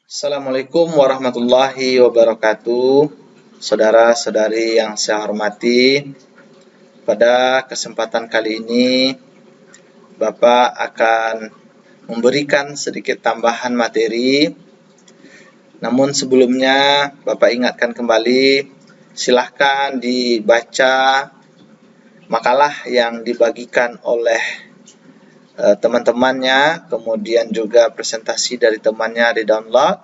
Assalamualaikum warahmatullahi wabarakatuh. Saudara-saudari yang saya hormati, pada kesempatan kali ini Bapak akan memberikan sedikit tambahan materi. Namun sebelumnya Bapak ingatkan kembali, silahkan dibaca makalah yang dibagikan oleh teman-temannya, kemudian juga presentasi dari temannya di-download,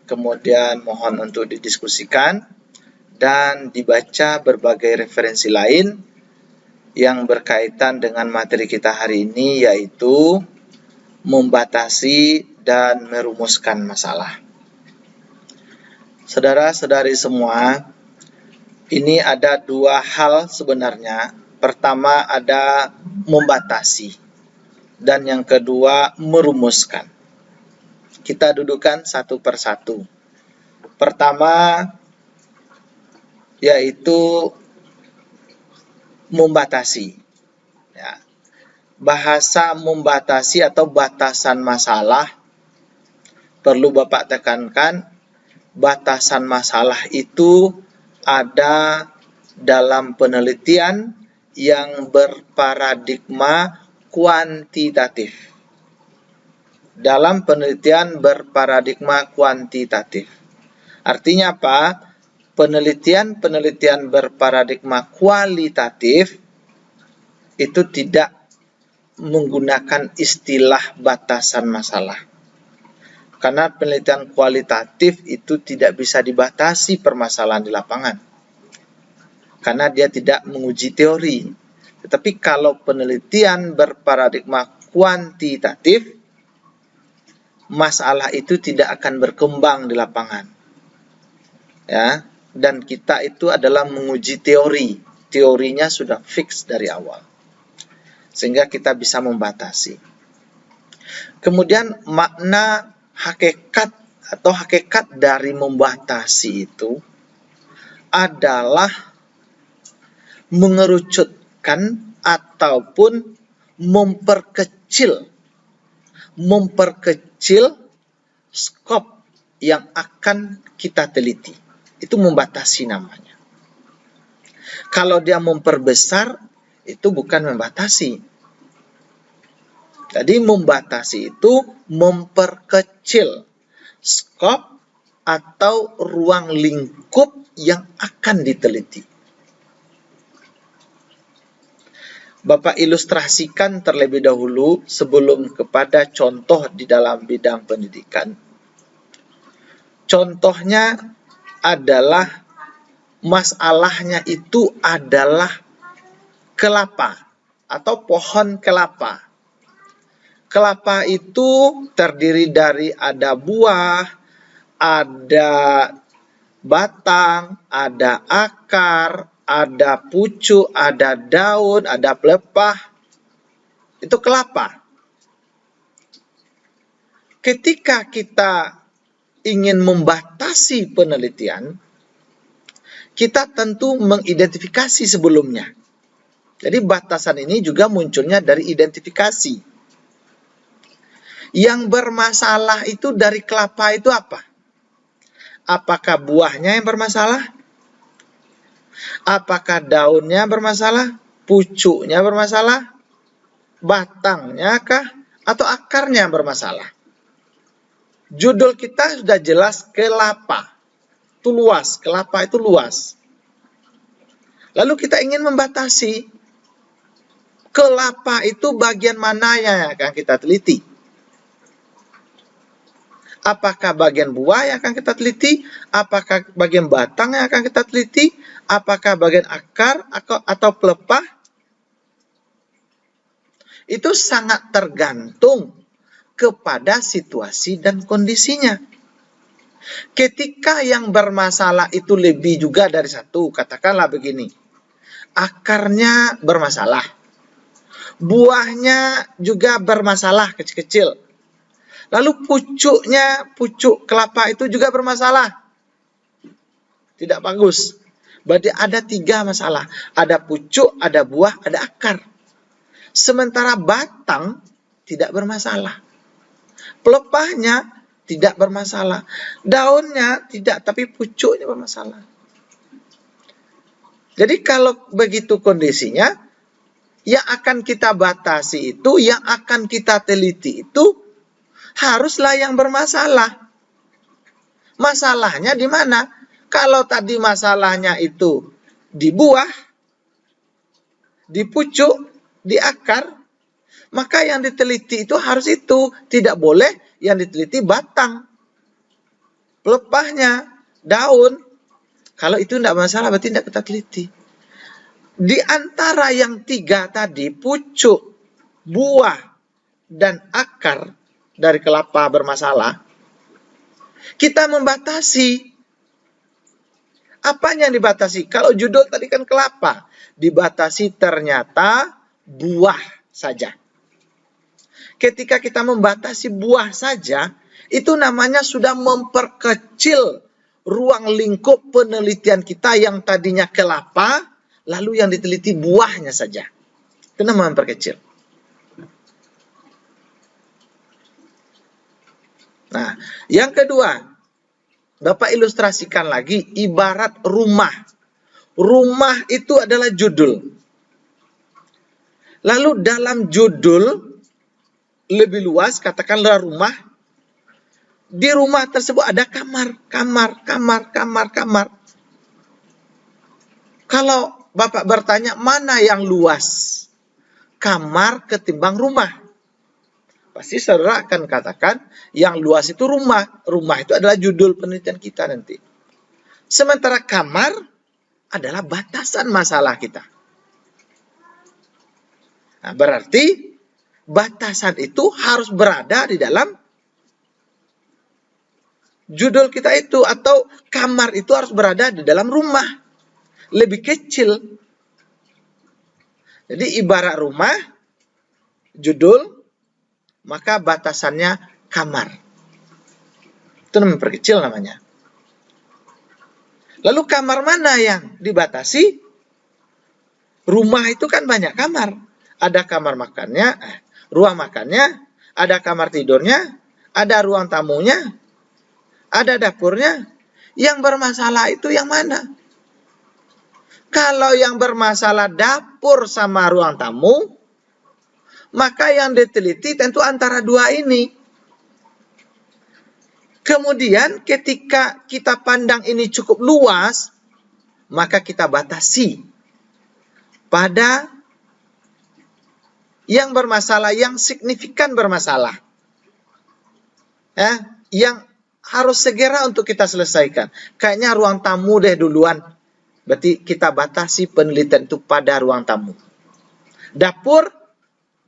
kemudian mohon untuk didiskusikan dan dibaca berbagai referensi lain yang berkaitan dengan materi kita hari ini, yaitu membatasi dan merumuskan masalah. Saudara-saudari semua, ini ada dua hal sebenarnya. Pertama ada membatasi, dan yang kedua merumuskan. Kita dudukkan satu persatu. Pertama yaitu membatasi. Ya. Bahasa membatasi atau batasan masalah, perlu Bapak tekankan, batasan masalah itu ada dalam penelitian yang berparadigma kuantitatif. Dalam penelitian berparadigma kuantitatif. Artinya apa? Penelitian berparadigma kualitatif itu tidak menggunakan istilah batasan masalah. Karena penelitian kualitatif itu tidak bisa dibatasi permasalahan di lapangan. Karena dia tidak menguji teori. Tetapi kalau penelitian berparadigma kuantitatif, masalah itu tidak akan berkembang di lapangan. Ya, dan kita itu adalah menguji teori. Teorinya sudah fix dari awal. Sehingga kita bisa membatasi. Kemudian makna hakikat atau hakikat dari membatasi itu adalah mengerucutkan ataupun memperkecil skop yang akan kita teliti. Itu membatasi namanya. Kalau dia memperbesar, itu bukan membatasi. Jadi membatasi itu memperkecil skop atau ruang lingkup yang akan diteliti. Bapak ilustrasikan terlebih dahulu sebelum kepada contoh di dalam bidang pendidikan. Contohnya adalah masalahnya itu adalah kelapa atau pohon kelapa. Kelapa itu terdiri dari ada buah, ada batang, ada akar, ada pucuk, ada daun, ada pelepah. Itu kelapa. Ketika kita ingin membatasi penelitian, kita tentu mengidentifikasi sebelumnya. Jadi batasan ini juga munculnya dari identifikasi. Yang bermasalah itu dari kelapa itu apa? Apakah buahnya yang bermasalah? Apakah daunnya bermasalah? Pucuknya bermasalah? Batangnya kah? Atau akarnya yang bermasalah? Judul kita sudah jelas kelapa. Itu luas, kelapa itu luas. Lalu kita ingin membatasi. Kelapa itu bagian mana yang akan kita teliti? Apakah bagian buah yang akan kita teliti? Apakah bagian batang yang akan kita teliti? Apakah bagian akar atau pelepah? Itu sangat tergantung kepada situasi dan kondisinya. Ketika yang bermasalah itu lebih juga dari satu, katakanlah begini. Akarnya bermasalah. Buahnya juga bermasalah kecil-kecil. Lalu pucuk kelapa itu juga bermasalah. Tidak bagus. Berarti ada 3 masalah. Ada pucuk, ada buah, ada akar. Sementara batang tidak bermasalah. Pelepahnya tidak bermasalah. Daunnya tidak, tapi pucuknya bermasalah. Jadi kalau begitu kondisinya, yang akan kita batasi itu, yang akan kita teliti itu, haruslah yang bermasalah. Masalahnya di mana? Kalau tadi masalahnya itu di buah, di pucuk, di akar, maka yang diteliti itu harus itu. Tidak boleh yang diteliti batang, pelepahnya, daun. Kalau itu tidak masalah, berarti tidak kita teliti. Di antara yang tiga tadi, pucuk, buah, dan akar dari kelapa bermasalah, kita membatasi. Apanya yang dibatasi? Kalau judul tadi kan kelapa, dibatasi ternyata buah saja. Ketika kita membatasi buah saja, itu namanya sudah memperkecil ruang lingkup penelitian kita yang tadinya kelapa, lalu yang diteliti buahnya saja. Itu namanya memperkecil. Nah, yang kedua, Bapak ilustrasikan lagi ibarat rumah. Rumah itu adalah judul. Lalu dalam judul lebih luas, katakanlah rumah. Di rumah tersebut ada kamar. Kalau Bapak bertanya mana yang luas? Kamar ketimbang rumah. Pasti saudara akan katakan yang luas itu rumah. Rumah itu adalah judul penelitian kita nanti. Sementara kamar adalah batasan masalah kita. Nah, berarti batasan itu harus berada di dalam judul kita itu. Atau kamar itu harus berada di dalam rumah. Lebih kecil. Jadi ibarat rumah, judul, maka batasannya kamar. Itu memperkecil namanya. Lalu kamar mana yang dibatasi? Rumah itu kan banyak kamar. Ada kamar makannya, ruang makannya, ada kamar tidurnya, ada ruang tamunya, ada dapurnya. Yang bermasalah itu yang mana? Kalau yang bermasalah dapur sama ruang tamu, maka yang diteliti tentu antara dua ini. Kemudian ketika kita pandang ini cukup luas, maka kita batasi pada yang bermasalah, yang signifikan bermasalah. Yang harus segera untuk kita selesaikan. Kayaknya ruang tamu deh duluan. Berarti kita batasi penelitian itu pada ruang tamu. Dapur,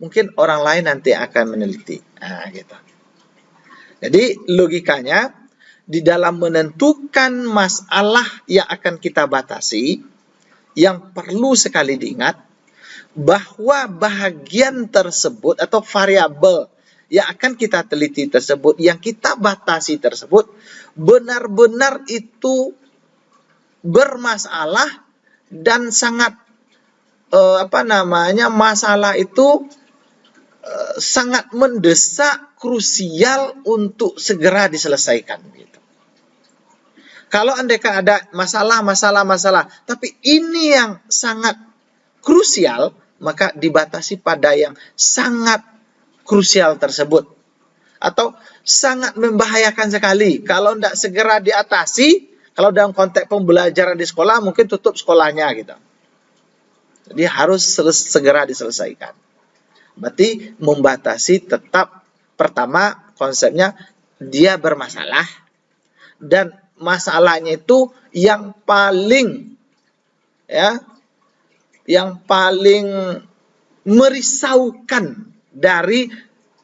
mungkin orang lain nanti akan meneliti. Nah, gitu. Jadi logikanya, di dalam menentukan masalah yang akan kita batasi, yang perlu sekali diingat, bahwa bahagian tersebut atau variabel yang akan kita teliti tersebut, yang kita batasi tersebut, benar-benar itu bermasalah dan sangat masalah itu sangat mendesak, krusial untuk segera diselesaikan gitu. Kalau andaikan ada masalah, tapi ini yang sangat krusial, maka dibatasi pada yang sangat krusial tersebut. Atau sangat membahayakan sekali. Kalau tidak segera diatasi, kalau dalam konteks pembelajaran di sekolah, mungkin tutup sekolahnya gitu. Jadi harus segera diselesaikan. Berarti membatasi tetap, pertama konsepnya dia bermasalah. Dan masalahnya itu yang paling merisaukan dari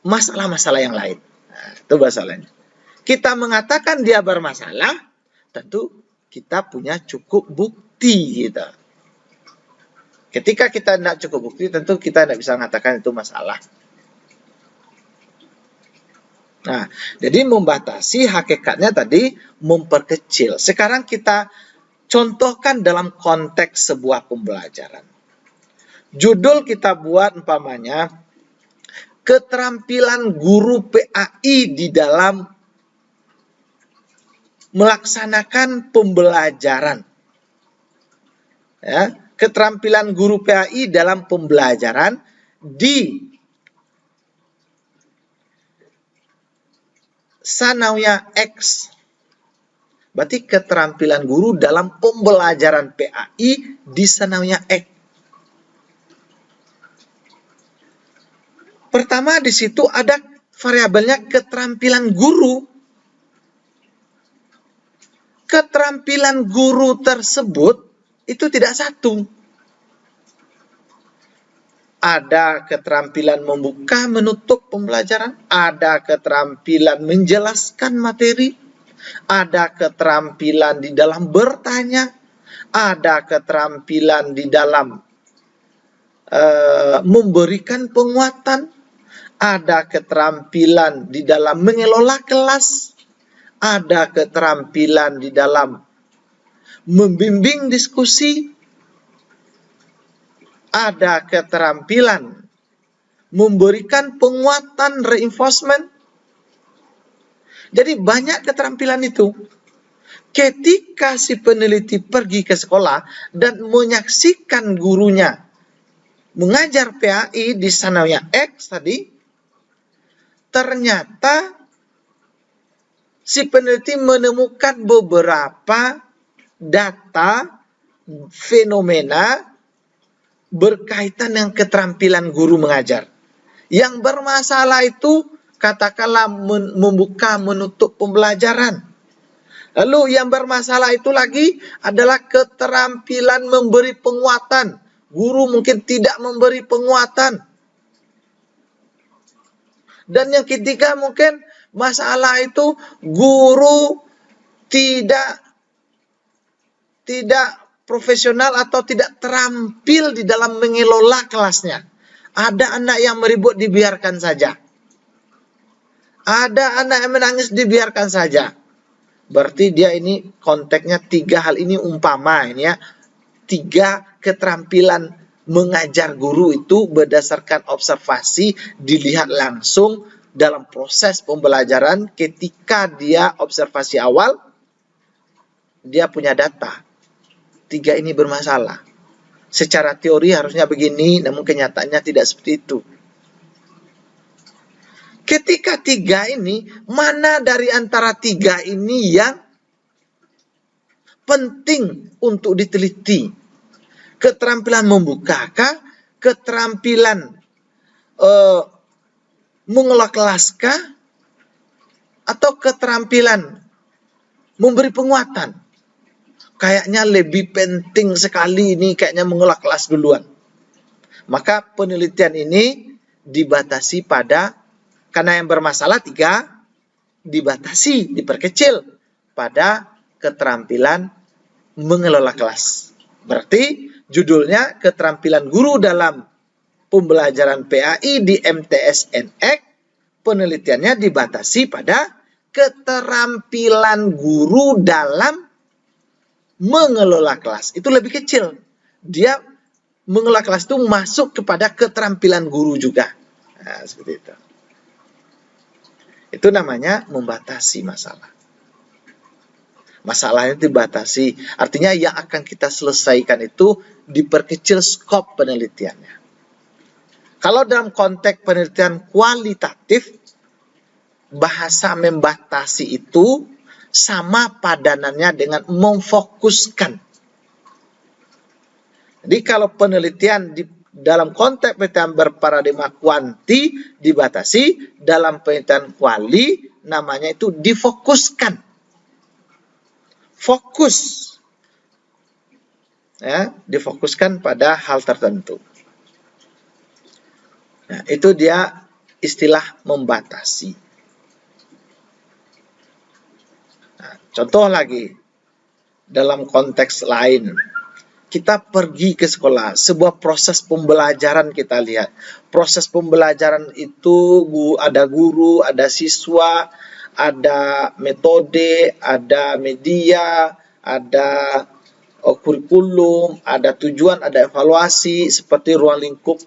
masalah-masalah yang lain. Nah, itu masalahnya. Kita mengatakan dia bermasalah, tentu kita punya cukup bukti gitu. Ketika kita tidak cukup bukti, tentu kita tidak bisa mengatakan itu masalah. Nah, jadi membatasi hakikatnya tadi memperkecil. Sekarang kita contohkan dalam konteks sebuah pembelajaran. Judul kita buat umpamanya, keterampilan guru PAI di dalam melaksanakan pembelajaran. Ya, keterampilan guru PAI dalam pembelajaran di Sanawiyah X. Berarti keterampilan guru dalam pembelajaran PAI di Sanawiyah X. Pertama di situ ada variabelnya keterampilan guru. Keterampilan guru tersebut itu tidak satu. Ada keterampilan membuka, menutup pembelajaran, ada keterampilan menjelaskan materi, ada keterampilan di dalam bertanya, ada keterampilan di dalam memberikan penguatan, ada keterampilan di dalam mengelola kelas, ada keterampilan di dalam membimbing diskusi, ada keterampilan memberikan penguatan reinforcement. Jadi banyak keterampilan itu. Ketika si peneliti pergi ke sekolah dan menyaksikan gurunya mengajar PAI di Sanawiyah X tadi, ternyata si peneliti menemukan beberapa data, fenomena berkaitan dengan keterampilan guru mengajar. Yang bermasalah itu katakanlah membuka, menutup pembelajaran. Lalu yang bermasalah itu lagi adalah keterampilan memberi penguatan. Guru mungkin tidak memberi penguatan. Dan yang ketiga mungkin masalah itu guru tidak profesional atau tidak terampil di dalam mengelola kelasnya. Ada anak yang meribut dibiarkan saja. Ada anak yang menangis dibiarkan saja. Berarti dia ini konteksnya 3 hal ini umpama ini ya. 3 keterampilan mengajar guru itu berdasarkan observasi dilihat langsung dalam proses pembelajaran. Ketika dia observasi awal, dia punya data. 3 ini bermasalah. Secara teori harusnya begini, namun kenyataannya tidak seperti itu. Ketika 3 ini, mana dari antara 3 ini yang penting untuk diteliti? Keterampilan membukakah? Keterampilan mengelola kelaskah? Atau keterampilan memberi penguatan? Kayaknya lebih penting sekali ini kayaknya mengelola kelas duluan. Maka penelitian ini dibatasi pada, karena yang bermasalah 3, dibatasi, diperkecil pada keterampilan mengelola kelas. Berarti judulnya keterampilan guru dalam pembelajaran PAI di MTSNX, penelitiannya dibatasi pada keterampilan guru dalam mengelola kelas. Itu lebih kecil. Dia mengelola kelas itu masuk kepada keterampilan guru juga. Nah, seperti itu. Itu namanya membatasi masalah. Masalahnya dibatasi. Artinya yang akan kita selesaikan itu diperkecil skop penelitiannya. Kalau dalam konteks penelitian kualitatif, bahasa membatasi itu sama padanannya dengan memfokuskan. Jadi kalau penelitian dalam konteks penelitian berparadigma kuanti dibatasi, dalam penelitian kuali namanya itu difokuskan. Fokus. Ya, difokuskan pada hal tertentu. Nah, itu dia istilah membatasi. Contoh lagi, dalam konteks lain, kita pergi ke sekolah, sebuah proses pembelajaran kita lihat. Proses pembelajaran itu ada guru, ada siswa, ada metode, ada media, ada kurikulum, ada tujuan, ada evaluasi, seperti ruang lingkup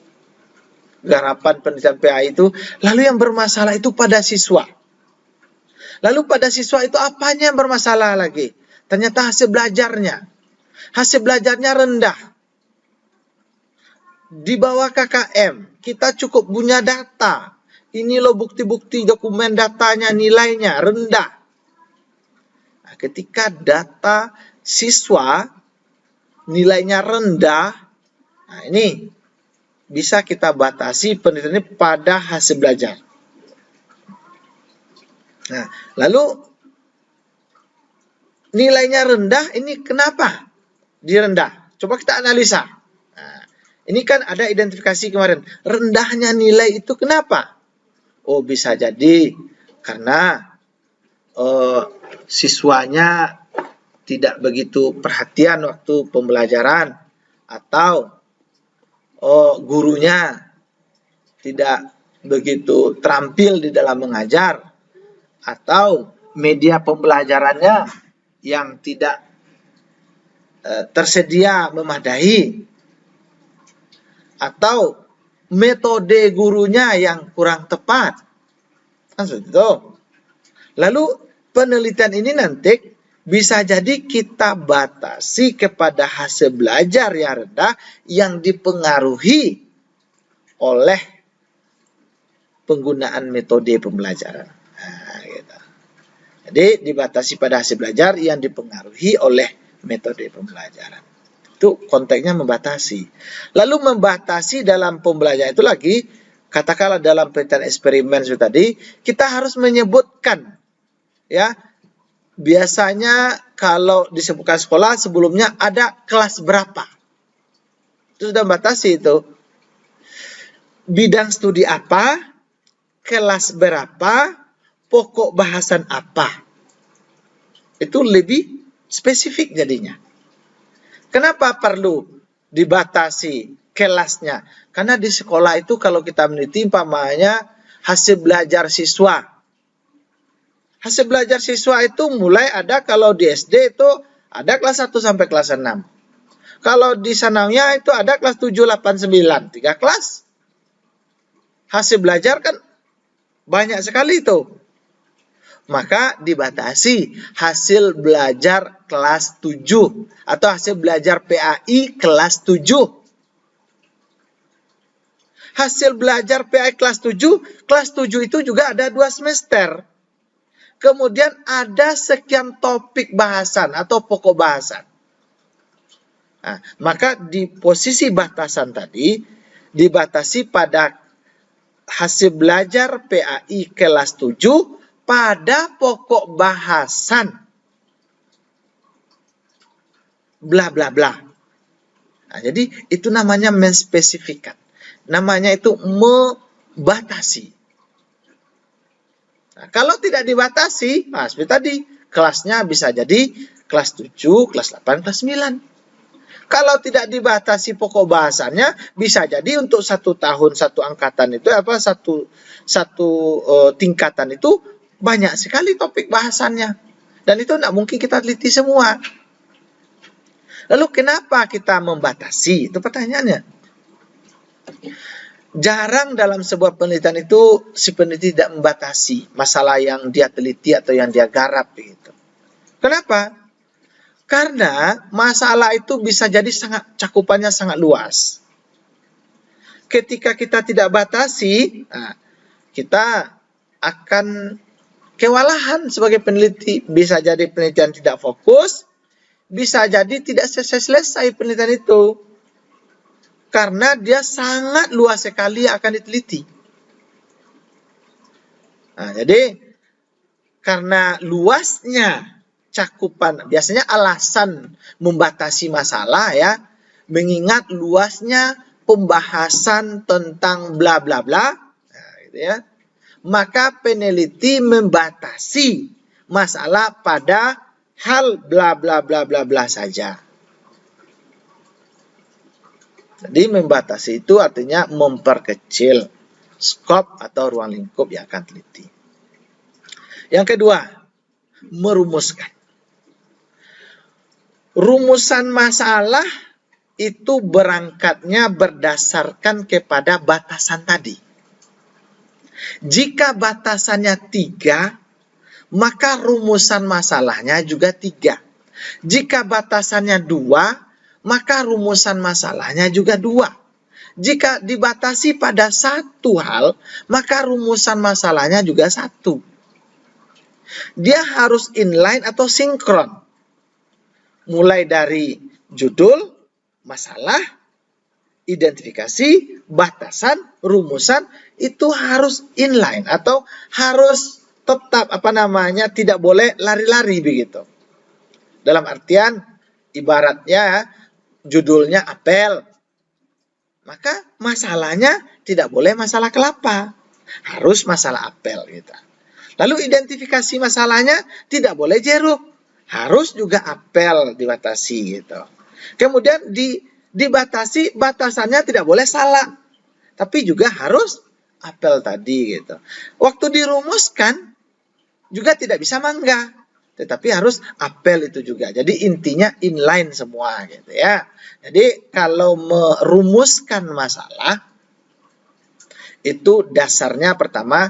garapan penelitian PAI itu. Lalu yang bermasalah itu pada siswa. Lalu pada siswa itu apanya yang bermasalah lagi? Ternyata hasil belajarnya. Hasil belajarnya rendah. Di bawah KKM, kita cukup punya data. Ini loh bukti-bukti dokumen datanya, nilainya rendah. Nah, ketika data siswa nilainya rendah, nah ini bisa kita batasi penelitian ini pada hasil belajar. Nah, lalu nilainya rendah, ini kenapa dia rendah? Coba kita analisa. Nah, ini kan ada identifikasi kemarin. Rendahnya nilai itu kenapa? Oh, bisa jadi karena siswanya tidak begitu perhatian waktu pembelajaran, atau gurunya tidak begitu terampil di dalam mengajar, atau media pembelajarannya yang tidak tersedia memadai, atau metode gurunya yang kurang tepat. Kan seperti itu. Lalu penelitian ini nanti bisa jadi kita batasi kepada hasil belajar yang rendah yang dipengaruhi oleh penggunaan metode pembelajaran. Nah, gitu. Jadi dibatasi pada hasil belajar yang dipengaruhi oleh metode pembelajaran. Itu konteksnya membatasi. Lalu membatasi dalam pembelajaran itu lagi, katakanlah dalam penelitian eksperimen itu tadi, kita harus menyebutkan, ya, biasanya kalau disebutkan sekolah sebelumnya ada kelas berapa. Itu sudah membatasi itu. Bidang studi apa, kelas berapa, pokok bahasan apa. Itu lebih spesifik jadinya. Kenapa perlu dibatasi kelasnya? Karena di sekolah itu kalau kita meneliti umpamanya hasil belajar siswa. Hasil belajar siswa itu mulai ada kalau di SD itu ada kelas 1 sampai kelas 6. Kalau di sanawiyah itu ada kelas 7, 8, 9. 3 kelas. Hasil belajar kan banyak sekali itu. Maka dibatasi hasil belajar kelas 7 atau hasil belajar PAI kelas 7. Hasil belajar PAI kelas 7 itu juga ada 2 semester. Kemudian ada sekian topik bahasan atau pokok bahasan. Nah, maka di posisi batasan tadi dibatasi pada hasil belajar PAI kelas 7 pada pokok bahasan bla bla bla. Nah, jadi itu namanya menspesifikkan. Namanya itu membatasi. Nah, kalau tidak dibatasi, nah seperti tadi, kelasnya bisa jadi kelas 7, kelas 8, kelas 9. Kalau tidak dibatasi pokok bahasannya, bisa jadi untuk 1 tahun, 1 angkatan itu, satu tingkatan itu, banyak sekali topik bahasannya. Dan itu tidak mungkin kita teliti semua. Lalu kenapa kita membatasi? Itu pertanyaannya. Jarang dalam sebuah penelitian itu si peneliti tidak membatasi masalah yang dia teliti atau yang dia garap. Gitu. Kenapa? Karena masalah itu bisa jadi cakupannya sangat luas. Ketika kita tidak batasi, nah, kita akan kewalahan sebagai peneliti. Bisa jadi penelitian tidak fokus, bisa jadi tidak selesai penelitian itu. Karena dia sangat luas sekali akan diteliti. Nah, jadi karena luasnya cakupan, biasanya alasan membatasi masalah ya, mengingat luasnya pembahasan tentang bla bla bla, nah, gitu ya. Maka peneliti membatasi masalah pada hal bla bla bla bla bla saja. Jadi membatasi itu artinya memperkecil skop atau ruang lingkup yang akan teliti. Yang kedua, merumuskan. Rumusan masalah itu berangkatnya berdasarkan kepada batasan tadi. Jika batasannya 3, maka rumusan masalahnya juga 3. Jika batasannya 2, maka rumusan masalahnya juga 2. Jika dibatasi pada satu hal, maka rumusan masalahnya juga 1. Dia harus inline atau sinkron. Mulai dari judul, masalah, identifikasi, batasan, rumusan, itu harus inline atau harus tetap tidak boleh lari-lari begitu. Dalam artian ibaratnya judulnya apel, maka masalahnya tidak boleh masalah kelapa, harus masalah apel gitu. Lalu identifikasi masalahnya tidak boleh jeruk, harus juga apel dibatasi gitu. Kemudian dibatasi batasannya tidak boleh salah, tapi juga harus apel tadi gitu. Waktu dirumuskan juga tidak bisa mangga, tetapi harus apel itu juga. Jadi intinya inline semua gitu ya. Jadi kalau merumuskan masalah itu dasarnya pertama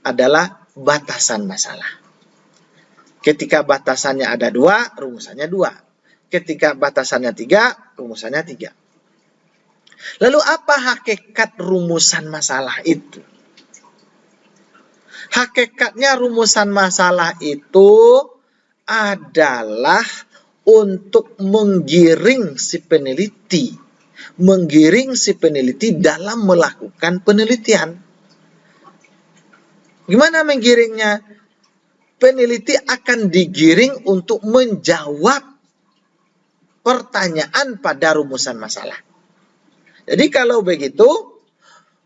adalah batasan masalah. Ketika batasannya ada 2, rumusannya 2. Ketika batasannya 3, rumusannya 3. Lalu apa hakikat rumusan masalah itu? Hakikatnya rumusan masalah itu adalah untuk menggiring si peneliti. Menggiring si peneliti dalam melakukan penelitian. Gimana menggiringnya? Peneliti akan digiring untuk menjawab pertanyaan pada rumusan masalah. Jadi kalau begitu,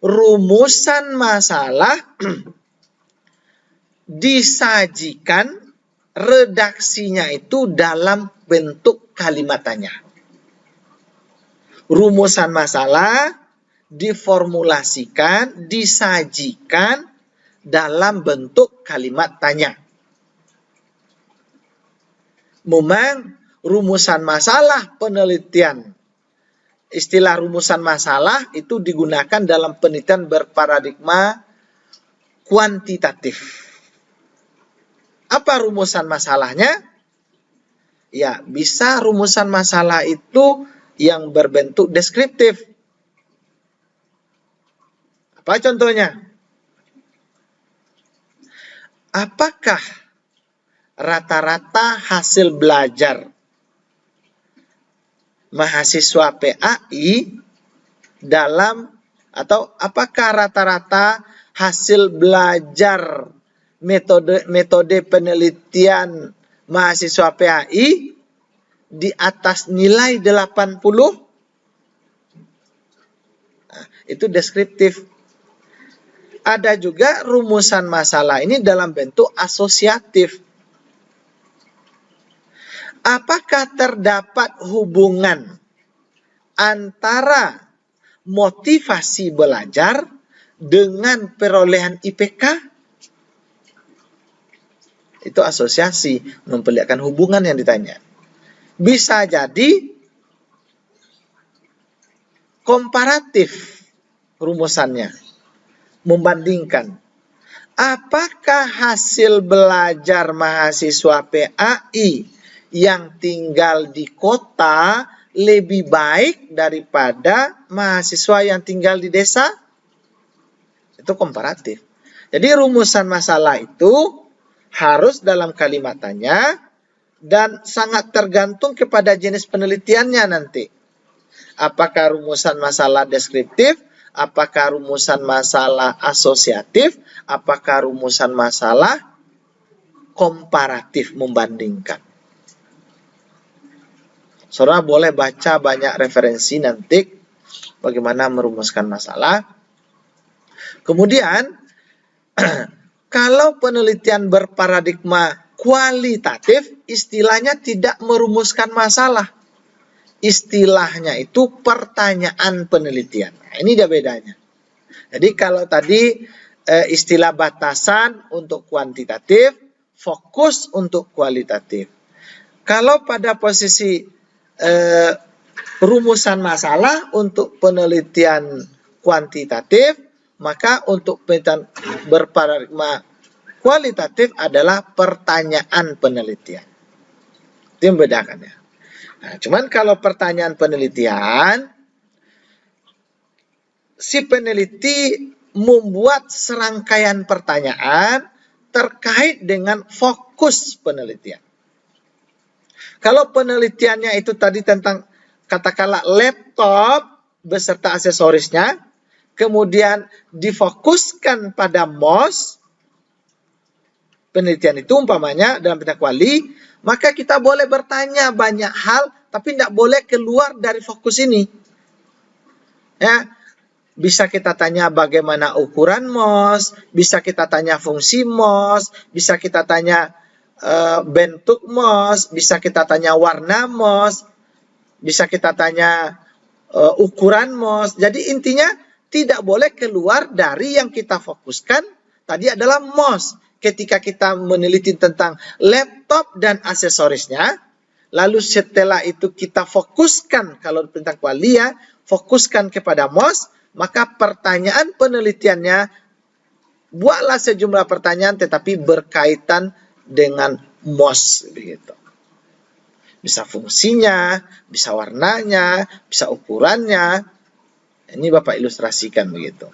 rumusan masalah disajikan redaksinya itu dalam bentuk kalimat tanya. Rumusan masalah diformulasikan, disajikan dalam bentuk kalimat tanya. Memang rumusan masalah penelitian, istilah rumusan masalah itu digunakan dalam penelitian berparadigma kuantitatif. Apa rumusan masalahnya? Ya, bisa rumusan masalah itu yang berbentuk deskriptif. Apa contohnya? Apakah rata-rata hasil belajar mahasiswa PAI dalam, atau apakah rata-rata hasil belajar metode penelitian mahasiswa PAI di atas nilai 80? Nah, itu deskriptif. Ada juga rumusan masalah ini dalam bentuk asosiatif. Apakah terdapat hubungan antara motivasi belajar dengan perolehan IPK? Itu asosiasi, memperlihatkan hubungan yang ditanya. Bisa jadi komparatif rumusannya, membandingkan. Apakah hasil belajar mahasiswa PAI yang tinggal di kota lebih baik daripada mahasiswa yang tinggal di desa? Itu komparatif. Jadi rumusan masalah itu harus dalam kalimat tanya dan sangat tergantung kepada jenis penelitiannya nanti. Apakah rumusan masalah deskriptif, apakah rumusan masalah asosiatif, apakah rumusan masalah komparatif, membandingkan. Saudara boleh baca banyak referensi nanti bagaimana merumuskan masalah. Kemudian kalau penelitian berparadigma kualitatif, istilahnya tidak merumuskan masalah. Istilahnya itu pertanyaan penelitian. Nah, ini dia bedanya. Jadi kalau tadi istilah batasan untuk kuantitatif, fokus untuk kualitatif. Kalau pada posisi rumusan masalah untuk penelitian kuantitatif, maka untuk penelitian berparadigma kualitatif adalah pertanyaan penelitian. Itu yang membedakannya. Nah, cuman kalau pertanyaan penelitian, si peneliti membuat serangkaian pertanyaan terkait dengan fokus penelitian. Kalau penelitiannya itu tadi tentang katakanlah laptop beserta aksesorisnya, kemudian difokuskan pada mouse, penelitian itu umpamanya dalam bidang kuali, maka kita boleh bertanya banyak hal, tapi tidak boleh keluar dari fokus ini. Ya, bisa kita tanya bagaimana ukuran mouse, bisa kita tanya fungsi mouse, bisa kita tanya bentuk mouse, bisa kita tanya warna mouse, bisa kita tanya ukuran mouse. Jadi intinya tidak boleh keluar dari yang kita fokuskan tadi adalah mouse. Ketika kita meneliti tentang laptop dan aksesorisnya, lalu setelah itu kita fokuskan, kalau tentang kualia, fokuskan kepada mouse, maka pertanyaan penelitiannya, buatlah sejumlah pertanyaan tetapi berkaitan dengan mouse, begitu. Bisa fungsinya, bisa warnanya, bisa ukurannya. Ini Bapak ilustrasikan begitu.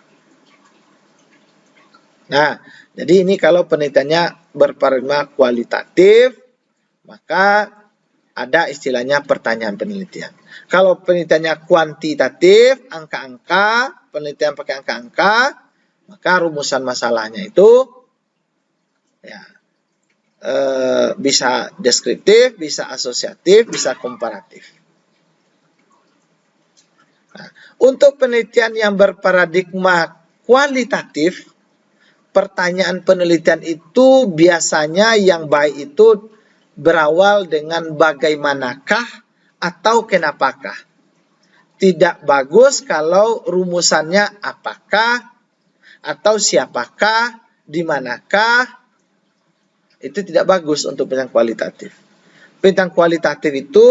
Nah, jadi ini kalau penelitiannya berparadigma kualitatif, maka ada istilahnya pertanyaan penelitian. Kalau penelitiannya kuantitatif, angka-angka, penelitian pakai angka-angka, maka rumusan masalahnya itu ya, bisa deskriptif, bisa asosiatif, bisa komparatif. Nah, untuk penelitian yang berparadigma kualitatif, pertanyaan penelitian itu biasanya yang baik itu berawal dengan bagaimanakah atau kenapakah. Tidak bagus kalau rumusannya apakah atau siapakah, di manakah. Itu tidak bagus untuk penelitian kualitatif. Penelitian kualitatif itu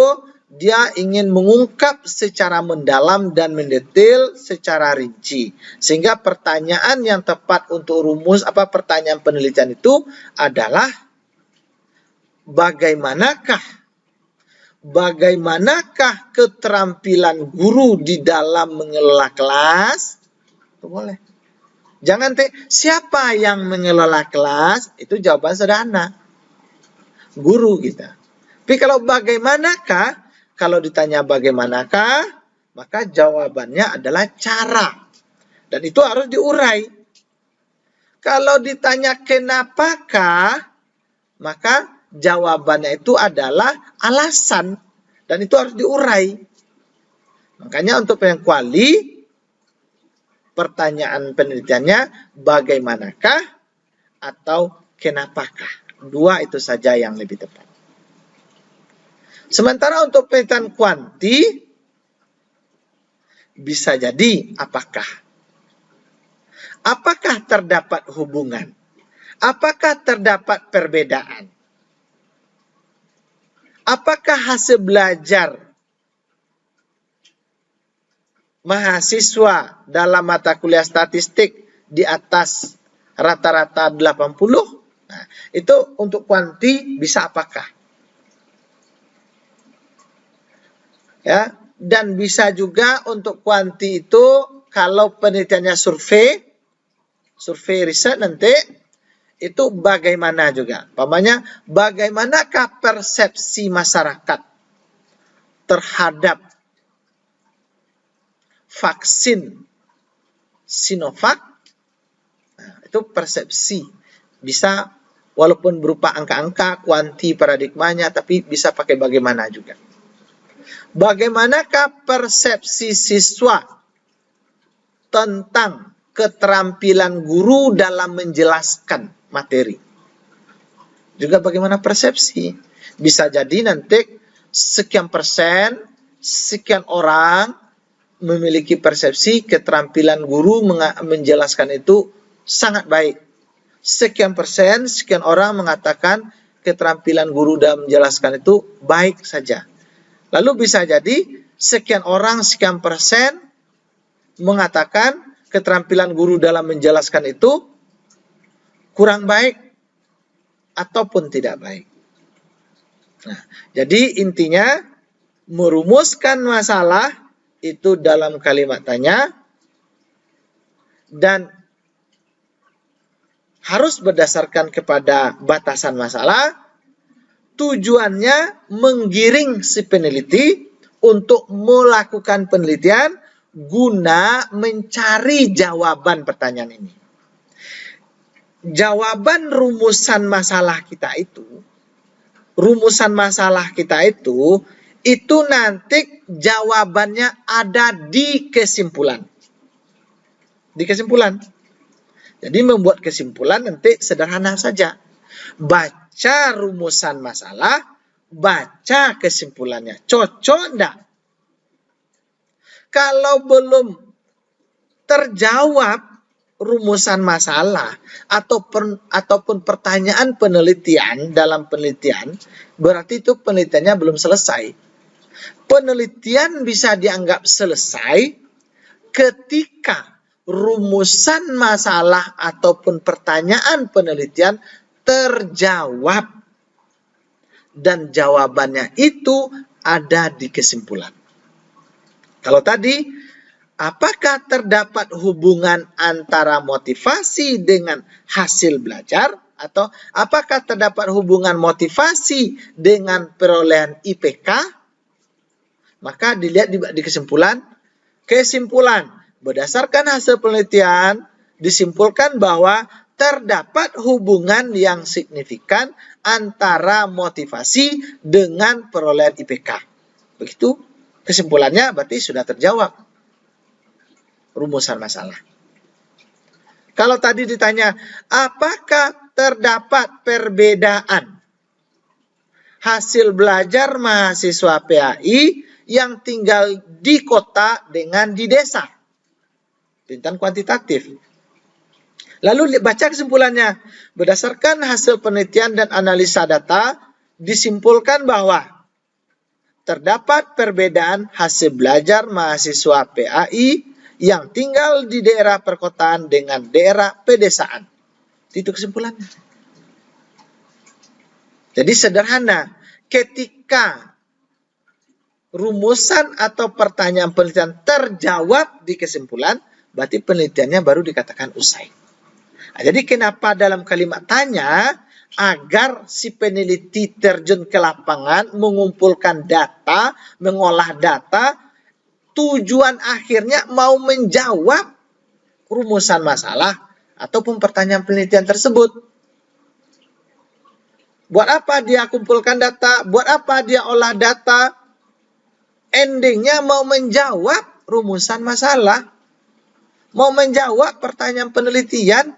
dia ingin mengungkap secara mendalam dan mendetail secara rinci. Sehingga pertanyaan yang tepat untuk pertanyaan penelitian itu adalah bagaimanakah keterampilan guru di dalam mengelola kelas? Itu boleh. Jangan siapa yang mengelola kelas? Itu jawaban sederhana. Guru kita. Tapi kalau bagaimanakah? Kalau ditanya bagaimanakah, maka jawabannya adalah cara. Dan itu harus diurai. Kalau ditanya kenapakah, maka jawabannya itu adalah alasan. Dan itu harus diurai. Makanya untuk yang kuali, pertanyaan penelitiannya bagaimanakah atau kenapakah. Dua itu saja yang lebih tepat. Sementara untuk penelitian kuanti, bisa jadi apakah. Apakah terdapat hubungan? Apakah terdapat perbedaan? Apakah hasil belajar mahasiswa dalam mata kuliah statistik di atas rata-rata 80? Nah, itu untuk kuanti bisa apakah? Ya, dan bisa juga untuk kuanti itu kalau penelitiannya survei riset nanti itu bagaimana juga. Pamannya bagaimanakah persepsi masyarakat terhadap vaksin Sinovac? Nah, itu persepsi. Bisa walaupun berupa angka-angka, kuanti paradigmanya, tapi bisa pakai bagaimana juga. Bagaimanakah persepsi siswa tentang keterampilan guru dalam menjelaskan materi? Juga bagaimana persepsi? Bisa jadi nanti sekian persen, sekian orang memiliki persepsi keterampilan guru menjelaskan itu sangat baik. Sekian persen, sekian orang mengatakan keterampilan guru dalam menjelaskan itu baik saja. Lalu bisa jadi sekian orang, sekian persen mengatakan keterampilan guru dalam menjelaskan itu kurang baik ataupun tidak baik. Nah, jadi intinya merumuskan masalah itu dalam kalimat tanya dan harus berdasarkan kepada batasan masalah. Tujuannya menggiring si peneliti untuk melakukan penelitian guna mencari jawaban pertanyaan ini. Jawaban rumusan masalah kita itu nanti jawabannya ada di kesimpulan. Di kesimpulan. Jadi membuat kesimpulan nanti sederhana saja. Baca rumusan masalah, baca kesimpulannya. Cocok enggak? Kalau belum terjawab rumusan masalah ataupun pertanyaan penelitian dalam penelitian, berarti itu penelitiannya belum selesai. Penelitian bisa dianggap selesai ketika rumusan masalah ataupun pertanyaan penelitian terjawab dan jawabannya itu ada di kesimpulan. Kalau tadi, apakah terdapat hubungan antara motivasi dengan hasil belajar, atau apakah terdapat hubungan motivasi dengan perolehan IPK? Maka dilihat di kesimpulan. Kesimpulan, berdasarkan hasil penelitian, disimpulkan bahwa terdapat hubungan yang signifikan antara motivasi dengan perolehan IPK. Begitu kesimpulannya, berarti sudah terjawab rumusan masalah. Kalau tadi ditanya, apakah terdapat perbedaan hasil belajar mahasiswa PAI yang tinggal di kota dengan di desa? Pintan kuantitatif. Lalu baca kesimpulannya. Berdasarkan hasil penelitian dan analisa data, disimpulkan bahwa terdapat perbedaan hasil belajar mahasiswa PAI yang tinggal di daerah perkotaan dengan daerah pedesaan. Itu kesimpulannya. Jadi sederhana, ketika rumusan atau pertanyaan penelitian terjawab di kesimpulan, berarti penelitiannya baru dikatakan usai. Nah, jadi kenapa dalam kalimat tanya, agar si peneliti terjun ke lapangan, mengumpulkan data, mengolah data, tujuan akhirnya mau menjawab rumusan masalah ataupun pertanyaan penelitian tersebut. Buat apa dia kumpulkan data? Buat apa dia olah data? Endingnya mau menjawab rumusan masalah. Mau menjawab pertanyaan penelitian.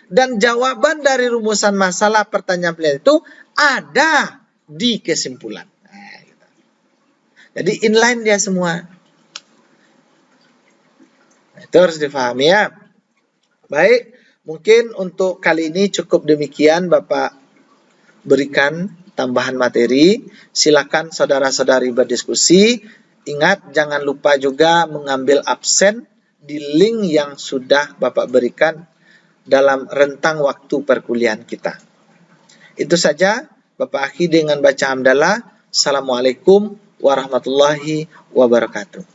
Dan jawaban dari rumusan masalah pertanyaan penelitian itu ada di kesimpulan. Jadi inline dia semua. Itu harus difahami ya. Baik, mungkin untuk kali ini cukup demikian Bapak berikan tambahan materi. Silakan saudara-saudari berdiskusi. Ingat, jangan lupa juga mengambil absen di link yang sudah Bapak berikan dalam rentang waktu perkuliahan kita. Itu saja, Bapak akhiri dengan baca hamdalah. Assalamualaikum warahmatullahi wabarakatuh.